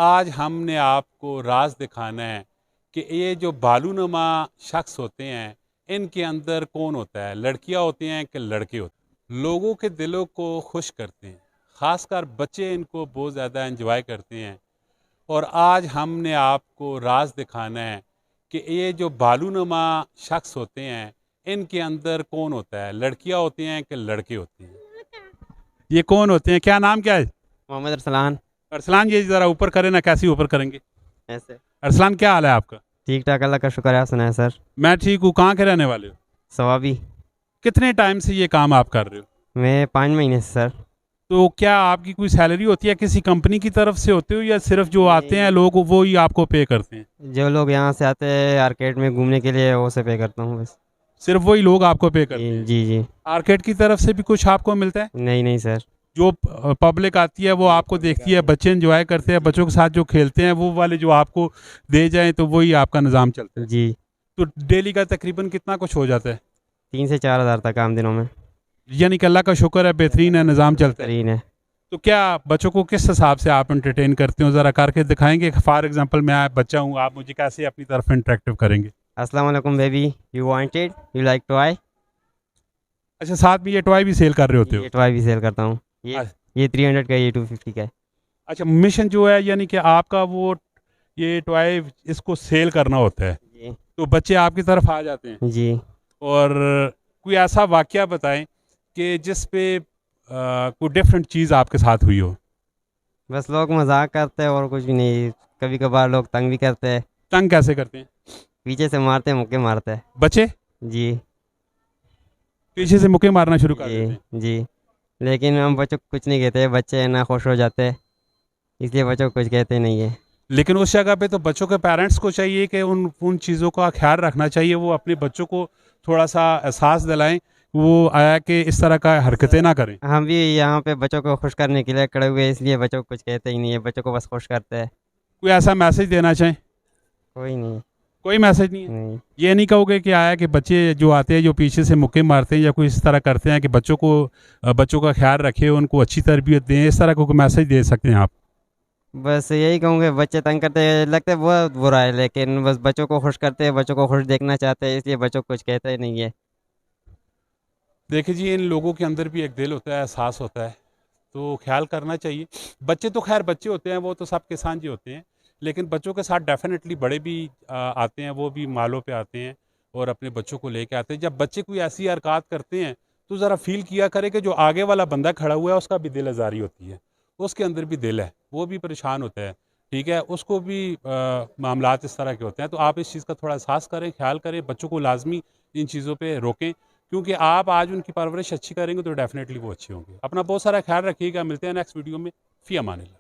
आज हमने आपको राज दिखाना है कि ये जो बालूनुमा शख्स होते हैं इनके अंदर कौन होता है, लड़कियां होती हैं कि लड़के होते हैं। लोगों के दिलों को खुश करते हैं, ख़ासकर बच्चे इनको बहुत ज़्यादा एंजॉय करते हैं। और आज हमने आपको राज दिखाना है कि ये जो बालूनुमा शख्स होते हैं इनके अंदर कौन होता है, लड़कियां होती हैं कि लड़के होते हैं। ये कौन होते हैं, क्या नाम क्या है? मोहम्मद अरसलान। अरसलान, ये ज़रा ऊपर करें ना, कैसे ऊपर करेंगे? ऐसे अरसलान, क्या हाल है आपका? ठीक ठाक, अल्लाह का शुक्र है। सुना है सर। मैं ठीक हूँ। कहाँ के रहने वाले हो? सवाबी। कितने टाइम से ये काम आप कर रहे हो? मैं 5 महीने से सर। तो क्या आपकी कोई सैलरी होती है, किसी कंपनी की तरफ से होते हो, या सिर्फ जो आते हैं नहीं, लोग वो ही आपको पे करते हैं? जो लोग यहाँ से आते हैं आर्केड में घूमने के लिए वो से पे करता हूँ बस। सिर्फ वही लोग आपको पे करते जी हैं? जी जी। आर्केड की तरफ से भी कुछ आपको मिलता है? नहीं नहीं सर। जो पब्लिक आती है वो आपको देखती है, बच्चे एंजॉय करते हैं, बच्चों के साथ जो खेलते हैं वो वाले जो आपको दे जाएं तो वही आपका निज़ाम चलता है? जी। तो डेली का तकरीबन कितना कुछ हो जाता है? 3 से 4 हज़ार तक आम दिनों में। यानी कि अल्लाह का शुक्र है, बेहतरीन है, निज़ाम चलता है। बेहतरीन है। तो क्या बच्चों को किस हिसाब से आप एंटरटेन करते हो, ज़रा करके दिखाएंगे? फॉर एग्जांपल मैं बच्चा हूँ, आप मुझे कैसे अपनी तरफ इंटरेक्टिव करेंगे? अस्सलाम वालेकुम baby, you wanted, you like toy. अच्छा, साथ में ये टॉय भी सेल कर रहे होते हो? ये टॉय भी सेल करता हूँ। ये अ- ये 300 का, ये 250 का है। अच्छा, मिशन जो है यानी कि आपका वो ये टॉय इसको सेल करना होता है, जी तो बच्चे आपकी तरफ आ जाते हैं। जी। और कोई ऐसा वाकया बताएं कि जिस पे कोई डिफरेंट चीज़ आपके साथ हुई हो। बस लोग मजाक करते हैं और कुछ भी नहीं। कभी कभार लोग तंग भी करते हैं। तंग कैसे करते हैं? पीछे से मारते हैं, मुक्के मारते हैं। बच्चे जी पीछे से मुक्के मारना शुरू कर देते हैं? जी जी। लेकिन हम बच्चों को कुछ नहीं कहते, बच्चे ना खुश हो जाते हैं, इसलिए बच्चों को कुछ कहते नहीं है। लेकिन उस जगह पे तो बच्चों के पेरेंट्स को चाहिए कि उन उन चीज़ों का ख्याल रखना चाहिए, वो अपने बच्चों को थोड़ा सा एहसास दिलाएं, वो आया कि इस तरह का हरकतें ना करें। हम भी यहाँ पे बच्चों को खुश करने के लिए खड़े हुए हैं, इसलिए बच्चों को कुछ कहते ही नहीं है, बच्चों को बस खुश करते हैं। कोई ऐसा मैसेज देना चाहें? कोई नहीं। कोई मैसेज नहीं है? नहीं। ये नहीं कहोगे कि आया कि बच्चे जो आते हैं जो पीछे से मुक्के मारते हैं या कोई इस तरह करते हैं कि बच्चों को बच्चों का ख्याल रखें, उनको अच्छी तरबियत दें, इस तरह का कोई मैसेज दे सकते हैं आप? बस यही कहूँगे, बच्चे तंग करते हैं, लगता है बहुत बुरा है, लेकिन बस बच्चों को खुश करते हैं, बच्चों को खुश देखना चाहते हैं, इसलिए बच्चों को कुछ कहते ही नहीं है। देखिए जी, इन लोगों के अंदर भी एक दिल होता है, एहसास होता है, तो ख्याल करना चाहिए। बच्चे तो खैर बच्चे होते हैं, वो तो सब किसान जी होते हैं, लेकिन बच्चों के साथ डेफिनेटली बड़े भी आते हैं, वो भी मालों पे आते हैं और अपने बच्चों को लेके आते हैं। जब बच्चे कोई ऐसी हरकत करते हैं तो ज़रा फील किया करे कि जो आगे वाला बंदा खड़ा हुआ है उसका भी दिल आज़ारी होती है, उसके अंदर भी दिल है, वो भी परेशान होता है, ठीक है, उसको भी मामलात इस तरह के होते हैं। तो आप इस चीज़ का थोड़ा एहसास करें, ख्याल करें, बच्चों को लाजमी इन चीज़ों पर रोकें, क्योंकि आप आज उनकी परवरिश अच्छी करेंगे तो डेफिनेटली वो अच्छे होंगे। अपना बहुत सारा ख्याल रखिएगा। मिलते हैं नेक्स्ट वीडियो में। फ़ी अमानिल्लाह।